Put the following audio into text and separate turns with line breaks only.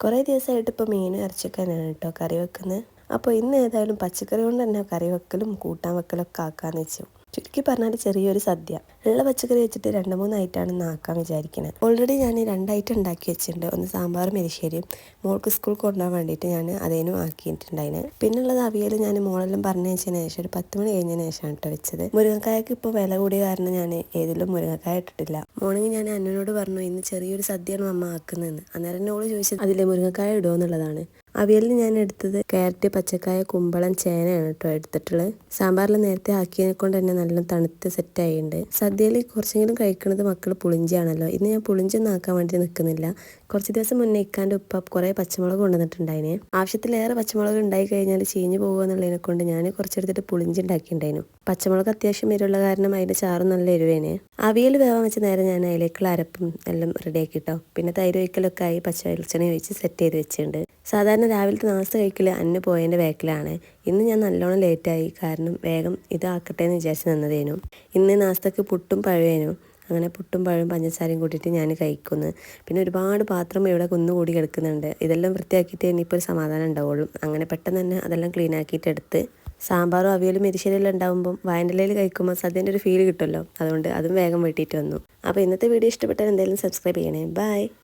കുറേ ദിവസമായിട്ട് ഇപ്പോൾ മീനും ഇറച്ചിയൊക്കെ തന്നെയാണ് കേട്ടോ കറി വെക്കുന്നത്. അപ്പോൾ ഇന്ന് ഏതായാലും പച്ചക്കറി കൊണ്ട് തന്നെ കറി വെക്കലും കൂട്ടാൻ വെക്കലൊക്കെ ആക്കാമെന്ന് വെച്ചു. ചുരുക്കി പറഞ്ഞാൽ ചെറിയൊരു സദ്യ. ഉള്ള പച്ചക്കറി വെച്ചിട്ട് 2-3 ഐറ്റമാണ് ഇന്ന് ആക്കാൻ വിചാരിക്കുന്നത്. ഓൾറെഡി ഞാൻ 2 ഐറ്റം ഉണ്ടാക്കി വെച്ചിട്ടുണ്ട്. ഒന്ന് സാമ്പാറും എരിശ്ശേരിയും. മോൾക്ക് സ്കൂൾ കൊണ്ടുപോകാൻ വേണ്ടിയിട്ട് ഞാൻ അതേനും ആക്കിയിട്ടുണ്ടായിന്. പിന്നുള്ളത് അവിയൽ ഞാൻ മോളെല്ലാം പറഞ്ഞതിന് ശേഷം ഒരു 10 മണി കഴിഞ്ഞതിന് ശേഷമാണ് കേട്ടോ വെച്ചത്. മുരിങ്ങക്കായക്ക് ഇപ്പോൾ വില കൂടിയ കാരണം ഞാൻ ഏതിലും മുരിങ്ങക്കായ ഇട്ടിട്ടില്ല. മോർണിംഗ് ഞാൻ അന്നോട് പറഞ്ഞു ഇന്ന് ചെറിയൊരു സദ്യയാണ് അമ്മ ആക്കുന്നതെന്ന്. അന്നേരം എന്നോട് ചോദിച്ചത് അതിലെ മുരിങ്ങക്കായ ഇടുമോ എന്നുള്ളതാണ്. അവിയലിന് ഞാൻ എടുത്തത് ക്യാരറ്റ്, പച്ചക്കായ, കുമ്പളം, ചേനയാണ് കേട്ടോ എടുത്തിട്ടുള്ളത്. സാമ്പാറിൽ നേരത്തെ ആക്കിയതിനെ കൊണ്ട് തന്നെ നല്ല തണുത്ത് സെറ്റായിട്ടുണ്ട്. സദ്യയിൽ കുറച്ചെങ്കിലും കഴിക്കുന്നത് മക്കൾ പുളിഞ്ചിയാണല്ലോ. ഇന്ന് ഞാൻ പുളിഞ്ചൊന്നും ആക്കാൻ വേണ്ടി നിൽക്കുന്നില്ല. കുറച്ച് ദിവസം മുന്നേ ഇക്കാൻ്റെ ഉപ്പ കുറേ പച്ചമുളക് കൊണ്ടുവന്നിട്ടുണ്ടായിന്. ആവശ്യത്തിലേറെ പച്ചമുളക് ഉണ്ടായി കഴിഞ്ഞാൽ ചീഞ്ഞ് പോകുക എന്നുള്ളതിനെ കൊണ്ട് ഞാൻ കുറച്ചെടുത്തിട്ട് പുളിഞ്ചി ഉണ്ടാക്കിയിട്ടുണ്ടായിരുന്നു. പച്ചമുളക് അത്യാവശ്യം എരിവുള്ള കാരണം അതിൻ്റെ ചാറും നല്ല എരിവേന്. അവിയൽ വേവാൻ വെച്ച നേരം ഞാൻ അതിലേക്കുള്ള അരപ്പും എല്ലാം റെഡിയാക്കി കേട്ടോ. പിന്നെ തൈര് ഒഴിക്കലൊക്കെ ആയി പച്ച വെളിച്ചെണ്ണ ഒഴിച്ച് സെറ്റ് ചെയ്ത് വെച്ചിട്ടുണ്ട്. സാധാരണ രാവിലത്തെ നാസ്ത കഴിക്കൽ അന്ന് പോയതിൻ്റെ ബാക്കിലാണ്. ഇന്ന് ഞാൻ നല്ലോണം ലേറ്റായി കാരണം വേഗം ഇതാക്കട്ടെ എന്ന് വിചാരിച്ച് നിന്നതേനു. ഇന്ന് നാസ്തക്ക് പുട്ടും പഴവേനു. അങ്ങനെ പുട്ടും പഴവും പഞ്ചസാരയും കൂട്ടിയിട്ട് ഞാൻ കഴിക്കുന്നു. പിന്നെ ഒരുപാട് പാത്രം ഇവിടെ കുന്നുകൂടി കിടക്കുന്നുണ്ട്. ഇതെല്ലാം വൃത്തിയാക്കിയിട്ട് ഇനിയിപ്പോൾ ഒരു സമാധാനം ഉണ്ടാവുള്ളൂ. അങ്ങനെ പെട്ടെന്ന് തന്നെ അതെല്ലാം ക്ലീൻ ആക്കിയിട്ട് എടുത്ത് സാമ്പാറും അവിയലും എരിശ്ശേരിയെല്ലാം ഉണ്ടാകുമ്പം വാഴൻ്റെ ഇലയിൽ കഴിക്കുമ്പോൾ സദ്യൻ്റെ ഒരു ഫീൽ കിട്ടുമല്ലോ. അതുകൊണ്ട് അതും വേഗം വെട്ടിയിട്ട് വന്നു. അപ്പോൾ ഇന്നത്തെ വീഡിയോ ഇഷ്ടപ്പെട്ടാൽ എന്തായാലും സബ്സ്ക്രൈബ് ചെയ്യണേ. ബൈ.